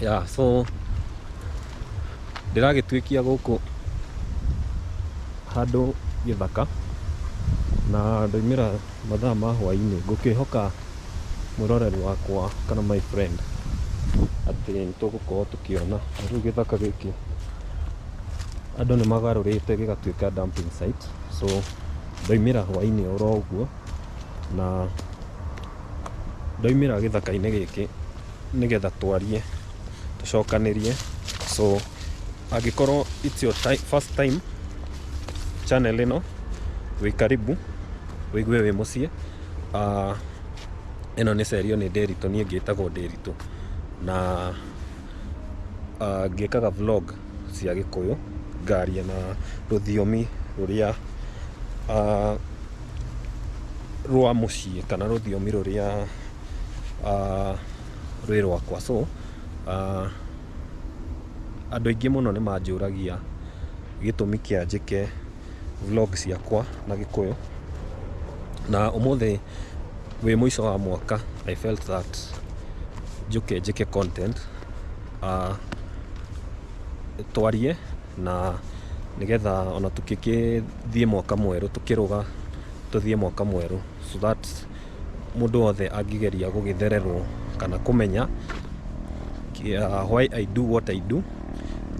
Yeah, so ndiragituikia guku handu githaka na ndoimira mathaa ma hwaini ngukihoka muroreri wakwa kana my friend ati nitugukorwo tukiona riu githaka giki andu nimagarurite gigatuika dumping site. So ndoimira hwaini oro uguo na ndoimira githaka-ini giki nigetha twarie tucokanirie. So agikorwo it's your first time channel ino, wi karibu wigue wi mucie. Ino ni serio ni Nderitu, nie ngitagwo Nderitu na ngikaga vlog cia Gikuyu, ngaria na ruthiomi ruria rwa mucie kana ruthiomi ruria rwi rwakwa. So andu aingi muno ni manjuragia gitumi kia njike vlog ciakwa na Gikuyu, na umuthi wi mwisho wa mwaka I felt that njike content twarie na nigetha ona tukithie mwaka mweru tukiruga tuthie mwaka mweru, so that mundu wothe angigeria gugithererwo kana kumenya why I do what I do,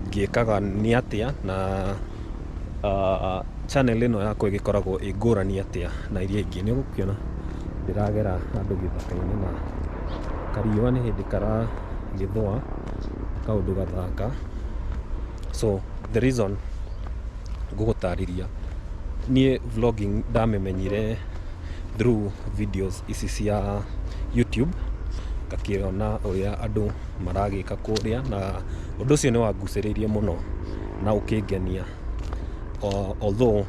ngikaga ni atia na channel ino yakwa igikoragwo igurani atia na iria ingi. Ni gukiona ndiragera andu githaka-ini na kariua ni hindi kara githwa kaundu gathaka. So the reason ngugutariria nie vlogging ndamimenyire through videos ici cia YouTube, ngakiona uria andu maragika kuria na undu ucio ni wanguciririe muno na ukingenia. Although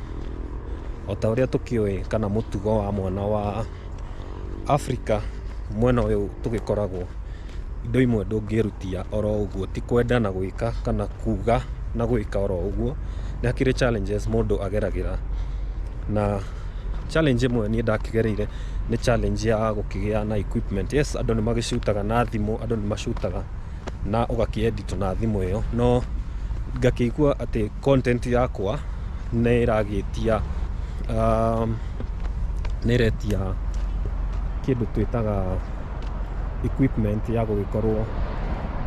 ota uria tukioi kana mutugo wa mwana wa Africa mwena uyu tugikoragwo indo imwe ndungirutia oro uguo, ti kwenda na gwika kana kuga na gwika oro uguo. Ni hakiri challenges mundu ageragira, na challenge imwe ni ndakigereire ni challenge ya gukigia na equipment. Yes, andu ni magicutaga na thimu, andu ni macutaga na ugakiedit na thimu iyo, no ngakigua ati content yakwa ni iragitia niretia kindu twitaga equipment ya gugikorwo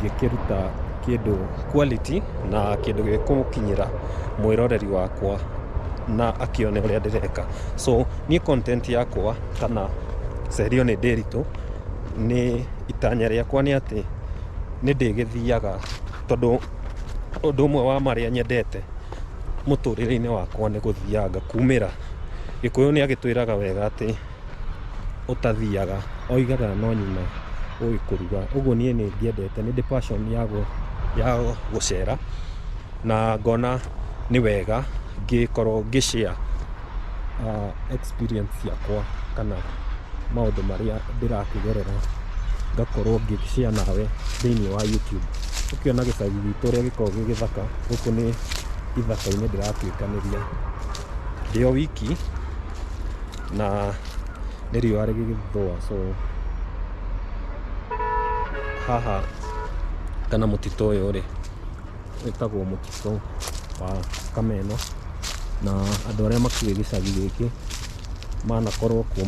ngikiruta kindu quality na kindu gikukinyira mwiroreri wakwa na akione uria ndireka. So ni content yakwa kana serio ni Nderitu, ni itanya riakwa ni ati ni ndigithiaga tondu undu umwe wa maria nyendete muturire-ini wakwa ni guthiaga kumira. Gikuyu ni agitwiraga wega ati utathiaga oigaga no nyina ui kuruga, uguo nie ni ndiendete, ni passion ya gucera na ngona ni wega ngikorwo ngishare experience yakwa kana maundu maria ndirakigerera, ngakorwo ngishare nawe thiini wa YouTube. Ukiona gicagi gitu uria gikoragwo gi githaka, guku ni ithaka-ini ndiratuikaniria ndio wiki na ni riua rigithwa. So haha kana mutito uyu ri witagwo mutito wa Kameno, na andu aria makuwi gicagi giki manakorwo kuo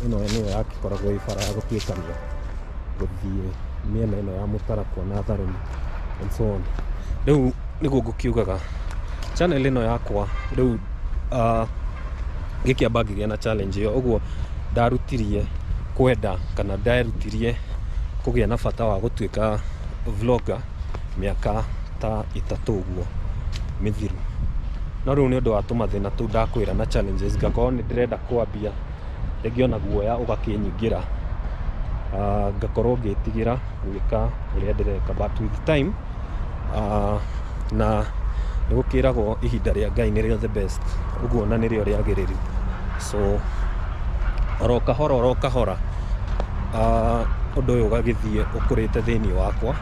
ino niyo yakikoragwo ibara ya gutwikania guthie miena ino ya Mutarakwa na Tharuni and so on. Riu niguo ngukiugaga channel ino yakwa riu gikiamba ngigia na challenge iyo, uguo ndarutirie kwenda kana ndarutirie kugia na bata wa gutwika vlogger miaka ta 3 uguo mithiru. No riu ni undu wa tumathina tu ndakwira na challenges ngakorwo ni ndirenda kwambia rĩngĩ ona guoya ugakinyingira, ngakorwo ngitigira gwika uria ndireka, but with time na nigukiragwo ihinda ria Ngai nirio the best, uguo na nirio riagiriru. So oro kahora undu uyu ugagithie ukurite thiini wakwa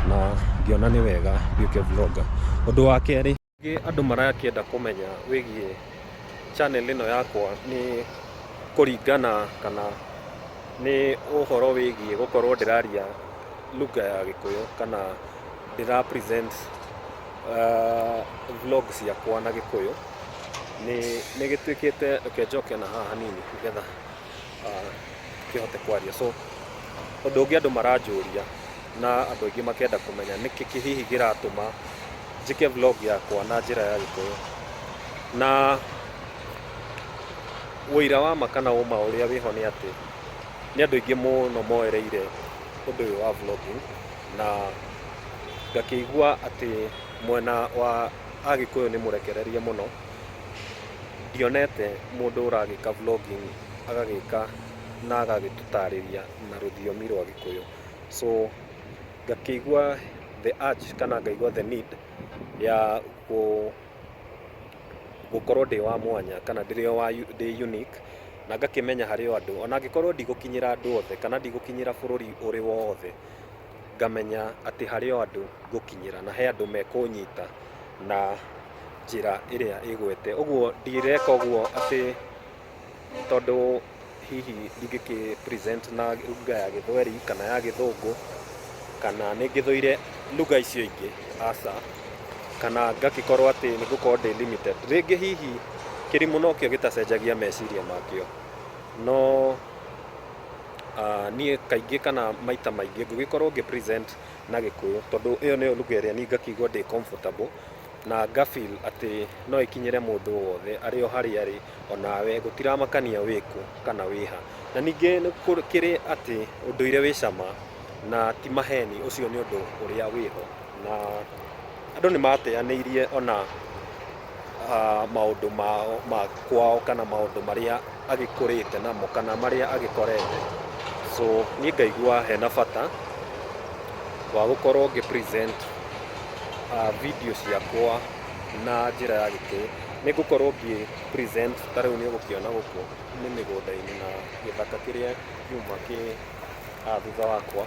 na ngiona ni wega nduike vlogger. Undu wa keri andu marakienda kumenya wigie channel ino yakwa ni kũringana kana nĩ ũhoro wĩgiĩ gũkorwo ndĩraria lugha ya Gĩkũyũ kana ndĩra present vlog ciakwa na Gĩkũyũ nĩ gĩtuĩkĩte njoke na haha hanini nĩgetha kĩhote kwaria. So ũndũ ũngĩ andũ maranjũria na andũ aingĩ makenda kũmenya nĩkĩ hihi kĩratũma njĩke vlog yakwa na njĩra ya Gĩkũyũ, na wĩira wa ma kana ũma ũrĩa wĩho nĩ atĩ nĩ andũ aingĩ mũno moereire ũndũ ũyũ wa vlogging, na ngakĩigua atĩ mwena wa Agĩkũyũ nĩ mũrekererie mũno. Ndionete mũndũ ũragĩka vlogging agagĩka na agagĩtũtarĩria na rũthiomi rwa Gĩkũyũ. So ngakĩigua the urge kana ngaigua the need ya gũkorwo ndĩ wa mwanya kana ndĩ unique, na ngakĩmenya harĩ o andũ ona angĩkorwo ndigũkinyĩra andũ othe kana ndigũkinyĩra bũrũri ũrĩ wothe, ngamenya atĩ harĩ o andũ ngũkinyĩra na he andũ mekũnyita na njĩra ĩrĩa ĩgwete. Ũguo ndireka ũguo atĩ tondũ hihi ndingĩkĩ present na lugha ya Gĩthweri kana ya Gĩthũngũ kana nĩ ngĩthũire lugha icio ingĩ, aca, kana ngagĩkorwo atĩ nĩ ngũkorwo ndĩ limited. Rĩngĩ hihi kĩrimũ nokĩo gĩtacenjagia meciria makĩo, no niĩ kaingĩ kana maita maingĩ ngũgĩkorwo ngĩ present na Gĩkũyũ tondũ ĩyo nĩyo lugha ĩrĩa niĩ ngakĩigua ndĩ comfortable na ngafeel atĩ no ĩkinyĩre mũndũ wothe arĩ o harĩa arĩ, onawe gũtiramakania wĩkũ kana wĩha. Na ningĩ nĩ kũrĩ atĩ ũndũire wĩ cama na ti maheni, ũcio nĩ ũndũ ũrĩa wĩho, na andũ nĩ mateanĩirie ona maũndũ ma kwao kana maũndũ marĩa agĩkũrĩte namo kana marĩa agĩkorete. So niĩ ngaigua hena bata wa gũkorwo ngĩ present video ciakwa na njĩra ya Gĩkũyũ. Nĩ ngũkorwo ngĩ present, ta rĩu nĩ ũgũkĩona gũkũ nĩ mĩgũnda-inĩ na gĩthaka kĩrĩa kiuma thutha wakwa.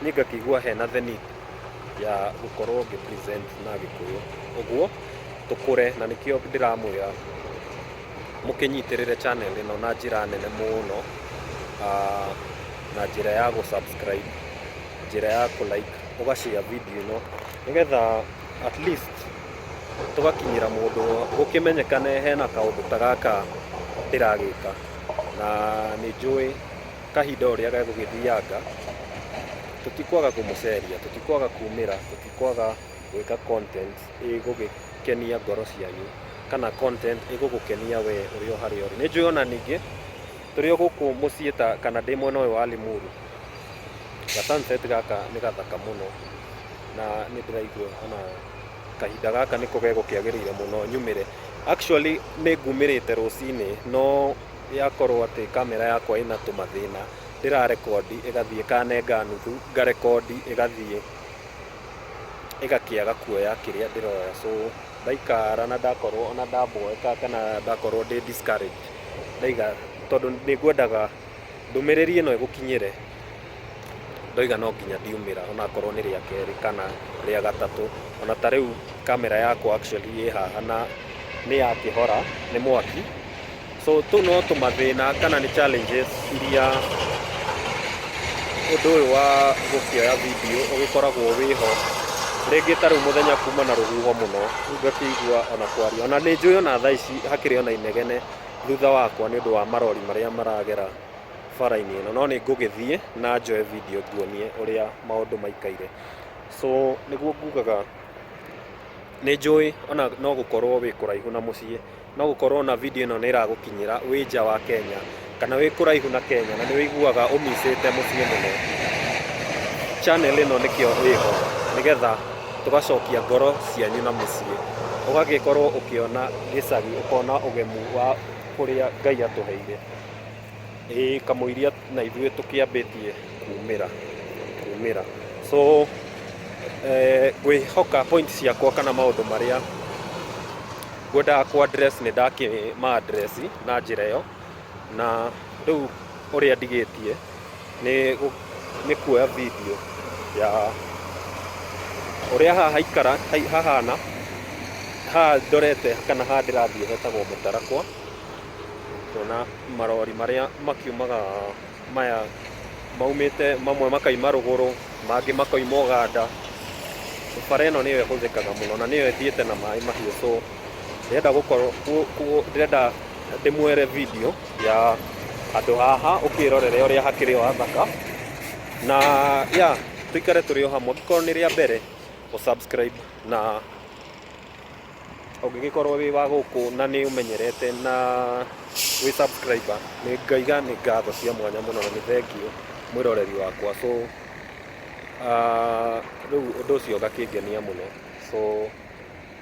Niĩ ngakĩigua hena the need ya gũkorwo ngĩ present na Gĩkũyũ. Ũguo tũkũre, na nĩkĩo ndĩramwĩra mũkĩnyitĩrĩre channel ĩno na njĩra nene mũno, na njĩra ya gũ-subscribe, njĩra ya kũ-like, ũgashare video ĩno nĩgetha at least tũgakinyĩra mũndũ gũkĩmenyekane hena kaũndũ ta gaka ndĩragĩka, na nĩ njũĩ kahinda ũrĩa gegũgĩthianga tũtikwaga kũmũceria, tũtikwaga kumĩra, tũtikwaga gwĩka content ĩgũgĩkenia ngoro cianyu kana content ĩgũgũkenia we ũrĩ o harĩa ũrĩ. Nĩ njũĩ ona ningĩ tũrĩ o gũkũ mũciĩ kana ndĩ mwena ũyũ wa Limuru, ga sunset gaka nĩ gathaka mũno na nĩ ndĩraigua ona kahinda gaka nĩko gegũkĩagĩrĩire mũno nyumĩre. Actually nĩ ngumĩrĩte rũcinĩ, no yakorwo atĩ kamera yakwa ĩna tũmathĩna, ndĩrarekondi ĩgathiĩ ĩkanenga nuthu, ngarekondi ĩgathiĩ ĩgakĩaga kuoya kĩrĩa ndĩroya. So ndaikara na ndakorwo ona ndaboeka kana ndakorwo ndĩ discouraged, ndaiga tondũ nĩ ngwendaga ndũmĩrĩri ĩno ĩgũkinyĩre, ndoiga no nginya ndiumĩra onakorwo nĩ rĩa kerĩ kana rĩa gatatũ. Ona ta rĩu kamera yakwa actually ĩ haha na nĩ yakĩhora nĩ mwaki. So tũu no tũmathĩna kana nĩ challenges iria ũndũ ũyũ wa gũkĩoya video ũgĩkoragwo wĩho. Rĩngĩ ta rĩu mũthenya kuma na rũhuho mũno, ngakĩigua ona kwaria, ona nĩ njũĩ ona thaa ici hakĩrĩ ona inegene thutha wakwa nĩ ũndũ wa marori marĩa maragera bara-inĩ ĩno, no nĩ ngũgĩthiĩ na njoe video nguonie ũrĩa maũndũ maikaire. So nĩguo ngugaga nĩ njũĩ ona no gũkorwo wĩ kũraihu na mũciĩ, no gũkorwo na video ĩno nĩ ĩragũkinyĩra wĩ nja wa Kenya kana wĩ kũraihu na Kenya na nĩ wĩiguaga ũmicĩte mũciĩ mũno. Channel ĩno nĩkĩo ĩho nĩgetha tũgacokia ngoro cianyu na mũciĩ, ũgagĩkorwo ũkĩona gĩcagi, ũkona ũgemu wa kũrĩa Ngai atũheire, kamũiria na ithuĩ tũkĩambĩtie kumĩra. So ngwĩhoka point ciakwa kana maũndũ marĩa ngwendaga ku address nĩ ndakĩma address na njĩra ĩyo, na rĩu ũrĩa ndigĩtie nĩ kuoya video ya ũrĩa haha haikara hahana, haha ndorete kana haha ndĩrathiĩ hetagwo Mũtarakwa, kuona marori maria makiumaga maya maumite mamwe makaima ruguru mangi makaima Uganda. Bara ĩno nĩyo ĩhũthĩkaga mũno na nĩyo ĩthiĩte na maĩ mahiũ, so ndĩrenda ndĩmwere video ya andũ haha ũkĩrorere ũrĩa hakĩrĩ o hathaka na ya tuikare tũrĩ o hamwe. Angĩkorwo nĩ rĩa mbere subscribe na ũngĩgĩkorwo wĩ wa gũkũ na nĩ ũmenyerete na wĩ subscriber, nĩ ngaiga nĩ ngatho cia mwanya mũno na nĩ thengiũ mwĩroreri wakwa. So rĩu ũndũ ũcio gakĩngenia mũno. So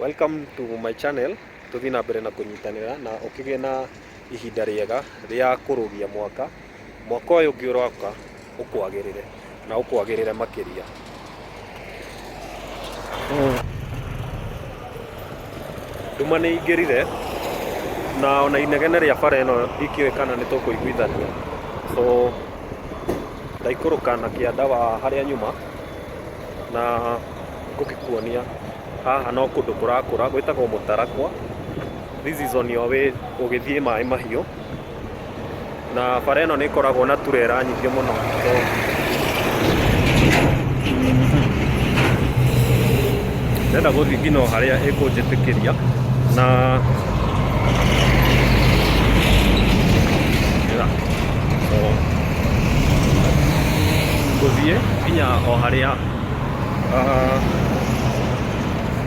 welcome to my channel. Tũthiĩ na mbere na kũnyitanĩra na ũkĩgĩe na ihinda rĩega rĩa kũrũgia mwaka ũyũ ũngĩ ũroka ũkwagĩrĩre na ũkwagĩrĩre makĩria. Nduma nĩ ingĩrire na ona inegene rĩa bara ĩno ikĩũĩ kana nĩ tũkũiguithania. So ndaikũrũka na kĩanda wa harĩa nyuma na ngũgĩkuonia haha no kũndũ kũrakũra gwĩtagwo mũtarakwa. This is on your way ũgĩthiĩ maĩ mahiũ na bara ĩno nĩ ĩkoragwo na turera nyingĩ mũno. Ndenda gũthiĩ nginya harĩa ĩkũnjĩtĩkĩria na ngũthiĩ nginya o harĩa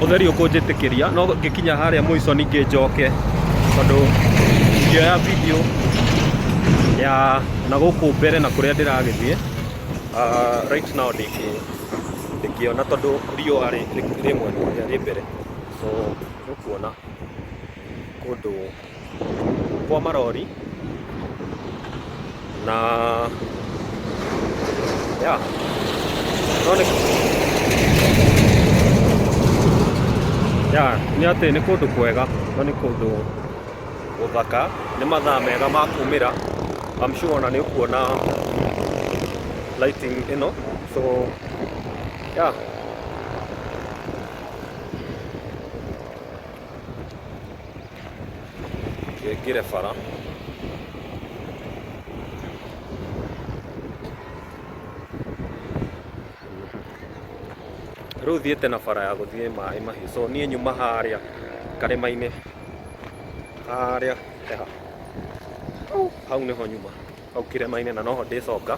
ũtheri ũkũnjĩtĩkĩria, no ngĩkinya harĩa mũico ningĩ njoke tondũ ngĩoya video ya na gũkũ mbere na kũrĩa ndĩragĩthiĩ right now ndĩkĩona tondũ riũa rĩmwe rĩ mbere. So nĩũkuona kũndũ kwa marori na ya nĩ atĩ nĩ kũndũ kwega na nĩ kũndũ gũthaka, nĩ mathaa mega ma kumĩra. I'm sure ona nĩ ũkuona lighting ĩno. So ya ngĩre bara rĩu thiĩte na bara ya gũthiĩ maĩ mahiũ. So niĩ nyuma harĩa karĩma-inĩ harĩa hau nĩho nyuma hau kĩrĩma-inĩ na noho ndĩcoka,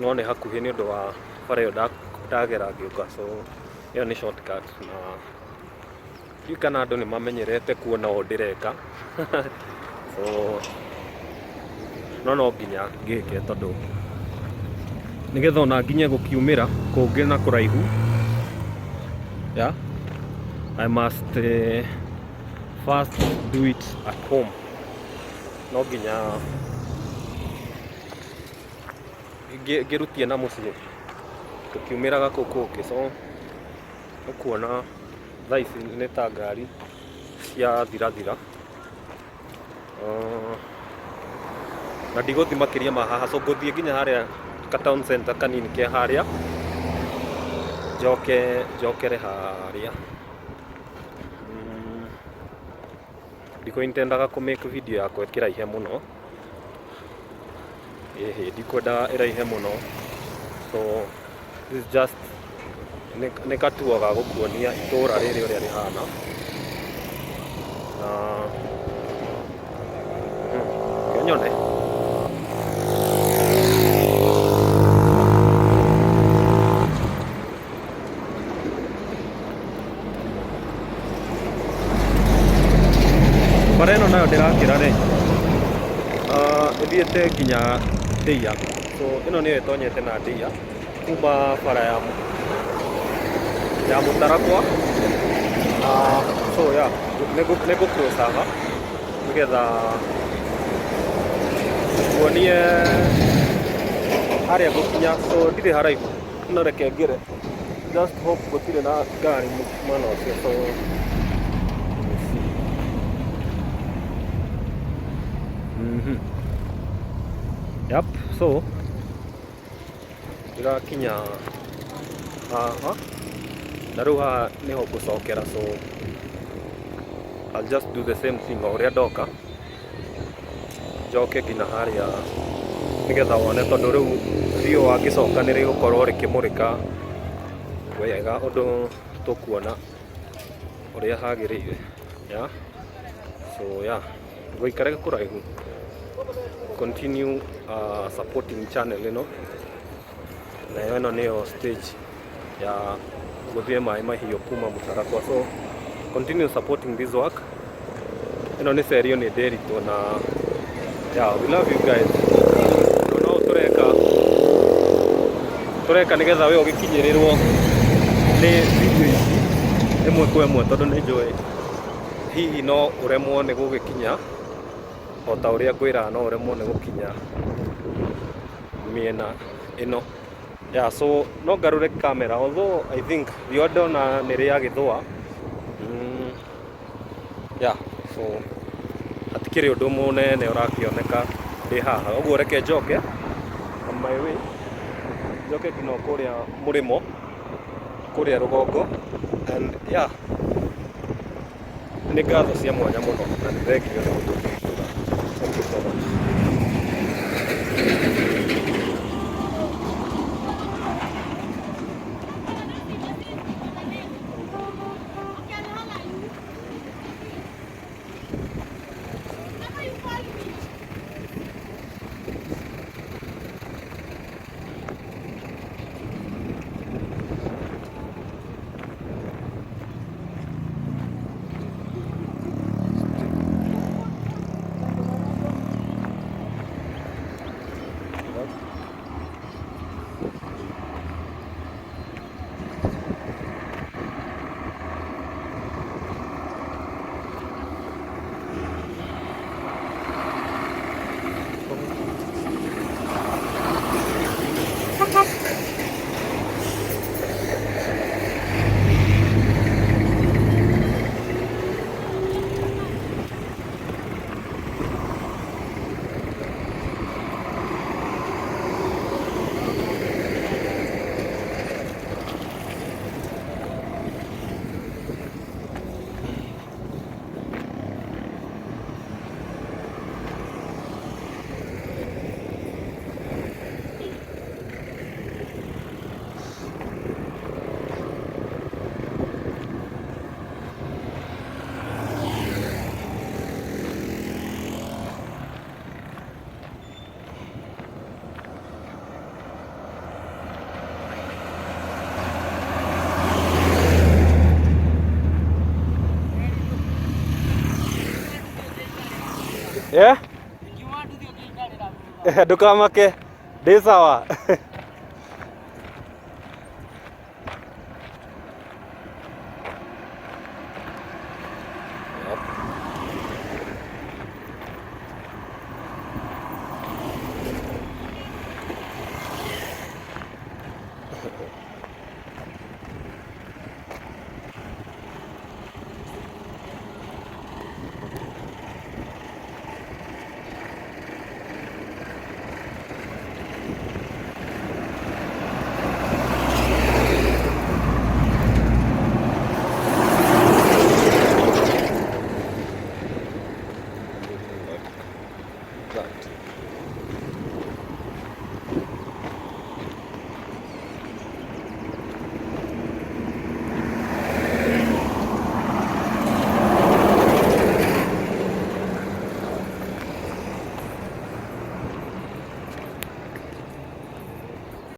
no nĩ hakuhĩ nĩ ũndũ wa bara ĩyo ndagera ngĩũka. So ĩyo nĩ shortcut na ndiũ kana andũ nĩ mamenyerete kuona ũũ ndĩreka. So no nginya ngĩke tondũ nĩgetha ona nginye gũkiumĩra kũngĩ na kũraihu, I must first do it at home. No nginya ngĩrutie na mũciĩ tũkiumĩraga kũu kũngĩ. So ũkuona thaa ici nĩ ta ngari cia thirathira na ndigũthiĩ makĩria ma haha. So ngũthiĩ nginya harĩa ka town center kanini ke harĩa njokere harĩa. Ndiko intendaga kũmake video yakwa ĩkĩraihe mũno, ndikwenda ĩraihe mũno. So this is just nĩ katuo ga gũkuonia itũra rĩrĩ ũrĩa rĩhana na kĩonyone. Bara ĩno nayo ndĩrakĩra rĩ ĩthiĩte nginya Ndeia. So ĩno nĩyo ĩtonyete na Ndeia kuma bara ya mũtarakwa. So nĩ ngũcross haha nĩgetha kuonie harĩa ngũkinya. So ndirĩ haraihu, no reke ngĩre, just hope gũtirĩ na ngari mwena ũcio. So yep, so ndĩrakinya haha na rĩu haha nĩho ngũcokera. So I'll just do the same thing o ũrĩa ndoka njoke nginya haria nigetha wone, tondu riu riu angicoka ni rigukorwo rikimurika wega undu tukuona uria hagiriire ya so ya guikarage kuraihu continue supporting channel ino na ino niyo stage ya guthie mai mahiu kuma Mutarakwa, so continue supporting this work. Ino ni serio ni derito na yeah, we love you guys. No tureka nigetha we ugikinyirirwo ni video ici imwe kwa imwe, tondu ni njui hihi no uremwo ni gugikinya o ta uria ngwira no uremwo ni gukinya miena ino. Yeah, so no ngarure camera, although I think riũa ndona nĩ rĩa gĩthũa. Yeah, so hatikĩrĩ ũndũ mũnene ũrakĩoneka ndĩ haha, ũguo reke njoke on my way, njoke nginya kũrĩa mũrĩmo kũrĩa rũgongo, and yeah, nĩ ngatho cia mwanya mũno na nĩ thengio nĩ gũtũthura. Thank you so much. Yeah? Ndukamake, ndi sawa.